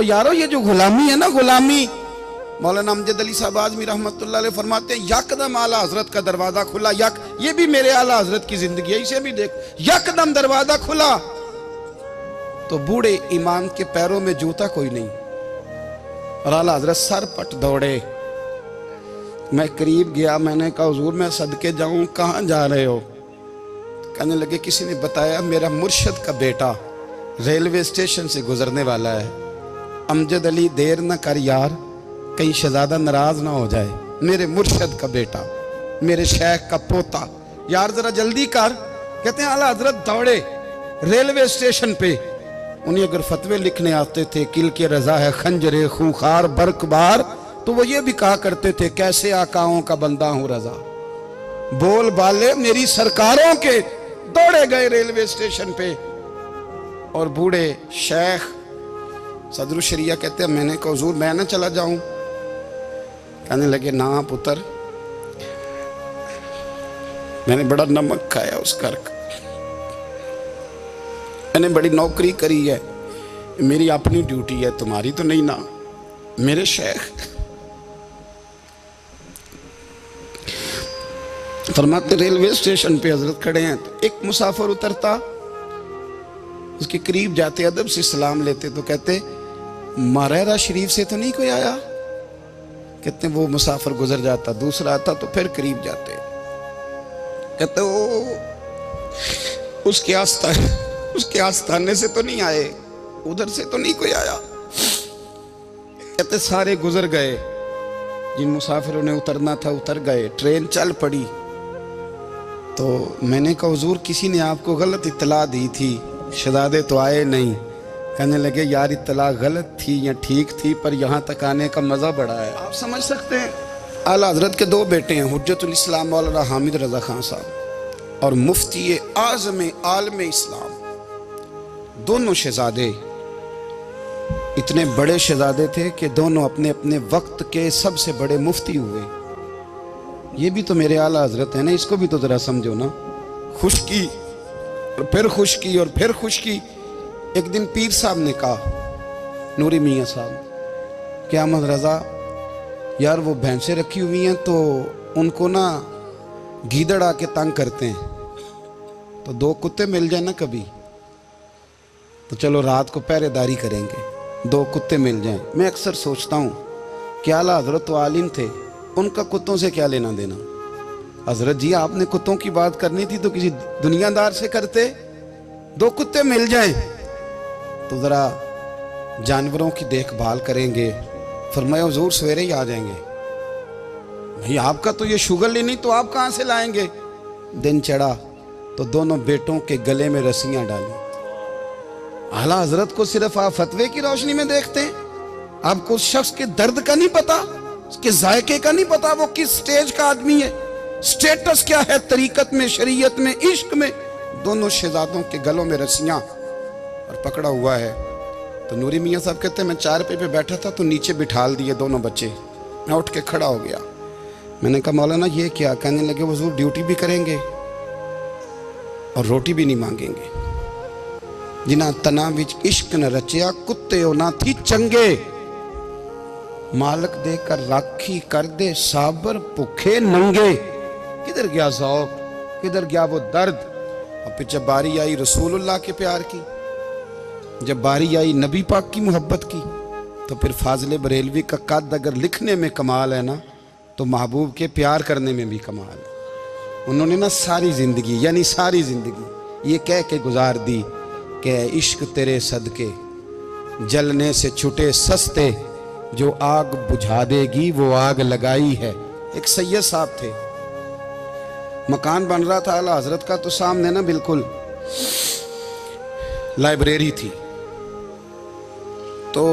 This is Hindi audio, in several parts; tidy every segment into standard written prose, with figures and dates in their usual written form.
और यारो ये जो गुलामी है ना, गुलामी, मौलाना अमजद अली साहब आज़मी रहमतुल्लाह अलैह फरमाते हैं, यकदम आला हजरत का दरवाजा खुला। ये भी मेरे आला हजरत की जिंदगी है, इसे भी देख, यकदम दरवाजा खुला तो बूढ़े इमाम के पैरों में जूता कोई नहीं, और आला हजरत सर पट दौड़े। मैं करीब गया, मैंने कहा हुजूर मैं सदके जाऊं, कहाँ जा रहे हो? कहने लगे किसी ने बताया मेरा मुर्शद का बेटा रेलवे स्टेशन से गुजरने वाला है। अमजद अली देर न कर यार, कहीं शहजादा नाराज ना हो जाए, मेरे मुर्शद का बेटा, मेरे शेख का पोता, यार जरा जल्दी कर। कहते हैं आला हजरत दौड़े रेलवे स्टेशन पे। उन्हें अगर फतवे लिखने आते थे, किल के रजा है खंजरे खूंखार बरकबार, तो वो ये भी कहा करते थे कैसे आकाओं का बंदा हूं रजा, बोल बाले मेरी सरकारों के। दौड़े गए रेलवे स्टेशन पे, और बूढ़े शेख सदरुल शरिया कहते हैं मैंने कहा हुजूर मैं ना चला जाऊं? कहने लगे ना पुत्र, मैंने बड़ा नमक खाया उस घर का, मैंने बड़ी नौकरी करी है, मेरी अपनी ड्यूटी है, तुम्हारी तो नहीं ना। मेरे शेख फरमाते रेलवे स्टेशन पे हजरत खड़े हैं, तो एक मुसाफिर उतरता, उसके करीब जाते, अदब से सलाम लेते, तो कहते मारेरा शरीफ से तो नहीं कोई आया? कहते वो मुसाफिर गुजर जाता, दूसरा आता तो फिर करीब जाते, कहते वो उसके आस्थाने से तो नहीं आए, उधर से तो नहीं कोई आया। कहते सारे गुजर गए, जिन मुसाफिरों ने उतरना था उतर गए, ट्रेन चल पड़ी। तो मैंने कहा हुजूर किसी ने आपको गलत इत्तला दी थी, शहजादे तो आए नहीं। कहने लगे यार इत्तला गलत थी या ठीक थी, पर यहाँ तक आने का मज़ा बड़ा है। आप समझ सकते हैं, आला हजरत के दो बेटे हैं, हुज्जतुल इस्लाम मौलाना हामिद रजा खान साहब और मुफ्ती आज़म आलम इस्लाम, दोनों शहजादे इतने बड़े शहजादे थे कि दोनों अपने अपने वक्त के सबसे बड़े मुफ्ती हुए। ये भी तो मेरे आला हजरत है ना, इसको भी तो जरा समझो ना। खुशकी और फिर खुशकी और फिर खुशकी। एक दिन पीर साहब ने कहा, नूरी मियाँ साहब, क्या अहमद रजा यार वो भैंसें रखी हुई हैं तो उनको ना गीदड़ आके तंग करते हैं, तो दो कुत्ते मिल जाए ना कभी, तो चलो रात को पहरेदारी करेंगे, दो कुत्ते मिल जाएं। मैं अक्सर सोचता हूँ कि आला हजरत तो आलिम थे, उनका कुत्तों से क्या लेना देना? हजरत जी आपने कुत्तों की बात करनी थी तो किसी दुनियादार से करते, दो कुत्ते मिल जाएं तो ज़रा जानवरों की देखभाल करेंगे। फरमाया हुजूर सवेरे ही आ जाएंगे। भाई आपका तो ये शुगर ही नहीं, तो आप कहाँ से लाएंगे? दिन चढ़ा तो दोनों बेटों के गले में रस्सियाँ डाली। आला हजरत को सिर्फ आप फतवे की रोशनी में देखते हैं, आपको उस शख्स के दर्द का नहीं पता, उसके जायके का नहीं पता, वो किस स्टेज का आदमी है, स्टेटस क्या है तरीकत में, शरीयत में, इश्क में। दोनों शहजादों के गलों में रस्सियां और पकड़ा हुआ है। तो नूरी मियाँ साहब कहते हैं मैं चारपाई पे बैठा था तो नीचे बिठाल दिए दोनों बच्चे। मैं उठ के खड़ा हो गया, मैंने कहा मौलाना ये क्या? कहने लगे हुजूर ड्यूटी भी करेंगे और रोटी भी नहीं मांगेंगे। जिन्हां तना विच इश्क न रचिया, कुत्ते ना थी चंगे, मालक देकर राखी कर दे साबर भुखे नंगे। किधर गया ज़ौक़, किधर गया वो दर्द? और फिर जब बारी आई रसूलुल्लाह के प्यार की, जब बारी आई नबी पाक की मोहब्बत की, तो फिर फाजिल बरेलवी का कद अगर लिखने में कमाल है ना, तो महबूब के प्यार करने में भी कमाल है। उन्होंने ना सारी ज़िंदगी, यानी सारी ज़िंदगी ये कह के गुजार दी कि इश्क तेरे सदके जलने से छुटे सस्ते, जो आग बुझा देगी वो आग लगाई है। एक सैयद साहब थे, मकान बन रहा था आला हजरत का, तो सामने ना बिल्कुल लाइब्रेरी थी। तो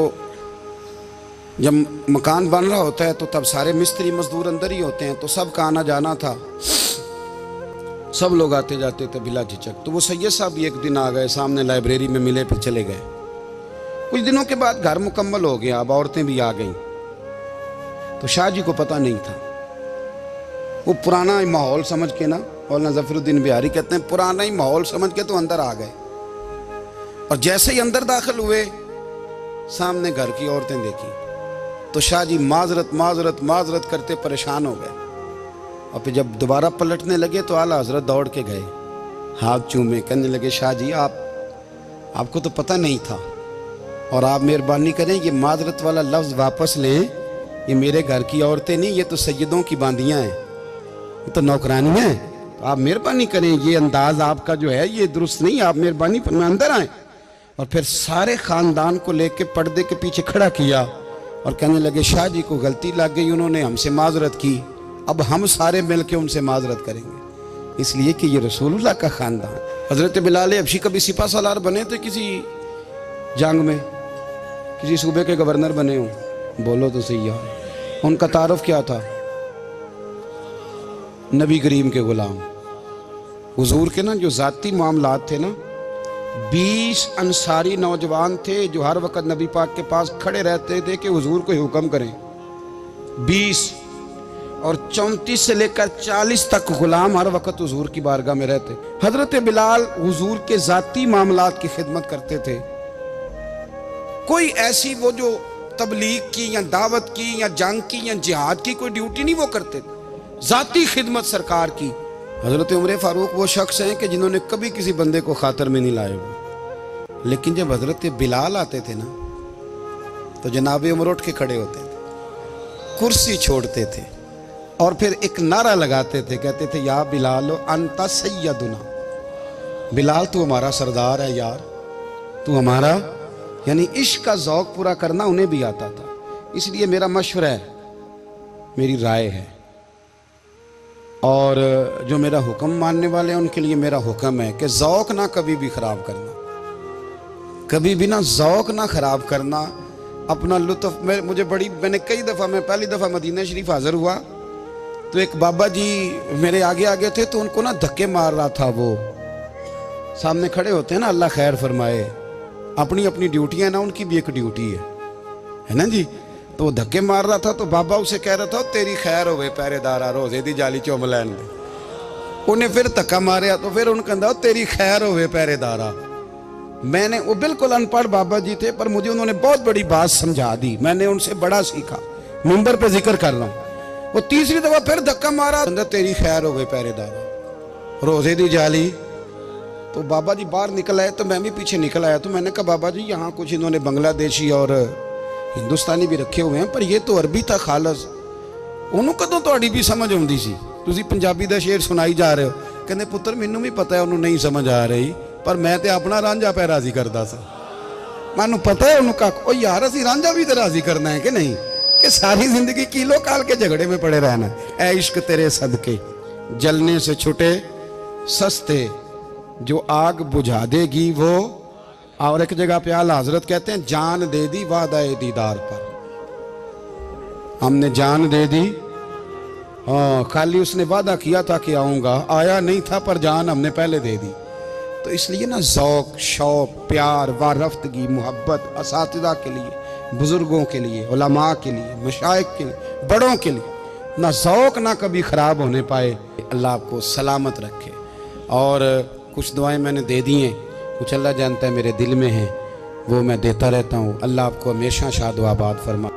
जब मकान बन रहा होता है तो तब सारे मिस्त्री मजदूर अंदर ही होते हैं, तो सबका आना जाना था, सब लोग आते जाते थे बिला झिझक। तो वो सैयद साहब भी एक दिन आ गए, सामने लाइब्रेरी में मिले, फिर चले गए। कुछ दिनों के बाद घर मुकम्मल हो गया, अब औरतें भी आ गईं। तो शाह जी को पता नहीं था, वो पुराना ही माहौल समझ के ना, मौलाना ज़फ़रुद्दीन बिहारी कहते हैं पुराना ही माहौल समझ के तो अंदर आ गए। और जैसे ही अंदर दाखिल हुए सामने घर की औरतें देखी तो शाह जी माजरत माजरत माजरत करते परेशान हो गए। और फिर जब दोबारा पलटने लगे तो आला हजरत दौड़ के गए, हाथ चूमे, कहने लगे शाह जी आपको तो पता नहीं था, और आप मेहरबानी करें ये माजरत वाला लफ्ज़ वापस लें, ये मेरे घर की औरतें नहीं, ये तो सैयदों की बांदियाँ हैं, ये तो नौकरानियाँ हैं, तो आप मेहरबानी करें, ये अंदाज आपका जो है ये दुरुस्त नहीं, आप मेहरबानी फरमाएं अंदर आए। और फिर सारे ख़ानदान को लेके पर्दे के पीछे खड़ा किया और कहने लगे शाह जी को गलती लग गई, उन्होंने हमसे माजरत की, अब हम सारे मिल के उनसे माजरत करेंगे, इसलिए कि ये रसूलुल्लाह का ख़ानदान। हज़रत बिलाल हबशी कभी सिपा सालार बने थे किसी जंग में, किसी सूबे के गवर्नर बने हो, बोलो तो सही यार। उनका तारुफ क्या था? नबी करीम के गुलाम। हुजूर के ना जो ज़ाती मामलात थे ना, 20 अंसारी नौजवान थे जो हर वक्त नबी पाक के पास खड़े रहते थे कि हुजूर को हुक्म करें, 20, और 34 से लेकर 40 तक गुलाम हर वक्त हुजूर की बारगाह में रहते। हजरत बिलाल हुजूर के ज़ाती मामलात की खिदमत करते थे, कोई ऐसी वो जो तबलीग की या दावत की या जंग की या जिहाद की कोई ड्यूटी नहीं वो करते, ज़ाती खिदमत सरकार की। हजरत उमर फारूक वो शख्स हैं कि जिन्होंने कभी किसी बंदे को खातर में नहीं लाए वो, लेकिन जब हजरत बिलाल आते थे ना तो जनाब उमर उठ के खड़े होते थे, कुर्सी छोड़ते थे और फिर एक नारा लगाते थे, कहते थे या बिलाल अंता सैयदुना, बिलाल तू हमारा सरदार है यार, तू हमारा, यानी इश्क का ज़ौक़ पूरा करना उन्हें भी आता था। इसलिए मेरा मशवरा है, मेरी राय है, और जो मेरा हुक्म मानने वाले हैं उनके लिए मेरा हुक्म है कि ज़ौक़ ना कभी भी ख़राब करना, कभी भी ना ज़ौक़ ना ख़राब करना, अपना लुत्फ़। मैंने कई दफ़ा, मैं पहली दफ़ा मदीना शरीफ हाज़िर हुआ तो एक बाबा जी मेरे आगे आगे थे, तो उनको ना धक्के मार रहा था, वो सामने खड़े होते हैं ना, अल्लाह खैर फरमाए, अपनी अपनी ड्यूटियाँ ना, उनकी भी एक ड्यूटी है ना जी। तो वो धक्के मार रहा था तो बाबा उसे कह रहा था तेरी खैर होवे पहरेदारा, रोजे दी जाली चुम लैन दे। उन्हें फिर धक्का मारिया तो फिर उन्हें कहता तेरी खैर होवे पहरेदारा। मैंने, वो बिल्कुल अनपढ़ बाबा जी थे पर मुझे उन्होंने बहुत बड़ी बात समझा दी, मैंने उनसे बड़ा सीखा, मिंबर पे जिक्र कर रहा हूँ। वो तीसरी दफा फिर धक्का मारा, तेरी खैर होवे पहरेदारा, रोजे दी जाली। तो बाबा जी बाहर निकल आए तो मैं भी पीछे निकल आया, तो मैंने कहा बाबा जी यहाँ कुछ इन्होंने बांग्लादेशी और हिंदुस्तानी भी रखे हुए हैं, पर ये तो अरबी था खालस, उन्होंने कदों थोड़ी भी समझ आती सी, तुसी पंजाबी दा शेर सुनाई जा रहे हो। कहते पुत्र मैनू भी पता है उन्होंने नहीं समझ आ रही, पर मैं तो अपना रांझा पे राजी करता सा, मैनू पता है उन्होंने कहा यार असी रांझा भी तो राजी करना है कि नहीं, कि सारी जिंदगी किलो काल के झगड़े में पड़े रहना। ऐ इश्क तेरे सदके जलने से छुटे सस्ते, जो आग बुझा देगी वो। और एक जगह पे आला हजरत कहते हैं जान दे दी वादा दीदार पर, हमने जान दे दी, हाँ खाली उसने वादा किया था कि आऊँगा, आया नहीं था, पर जान हमने पहले दे दी। तो इसलिए ना ज़ौक़, शौक़, प्यार, वारफ्तगी, मोहब्बत असातिज़ा के लिए, बुज़ुर्गों के लिए, उलमा के लिए, मशाइख के लिए, बड़ों के लिए ना ज़ौक़ ना कभी ख़राब होने पाए। अल्लाह आपको सलामत रखे। और कुछ दुआएं मैंने दे दी हैं, कुछ अल्लाह जानता है मेरे दिल में है, वो मैं देता रहता हूँ। अल्लाह आपको हमेशा शाद व आबाद फरमा।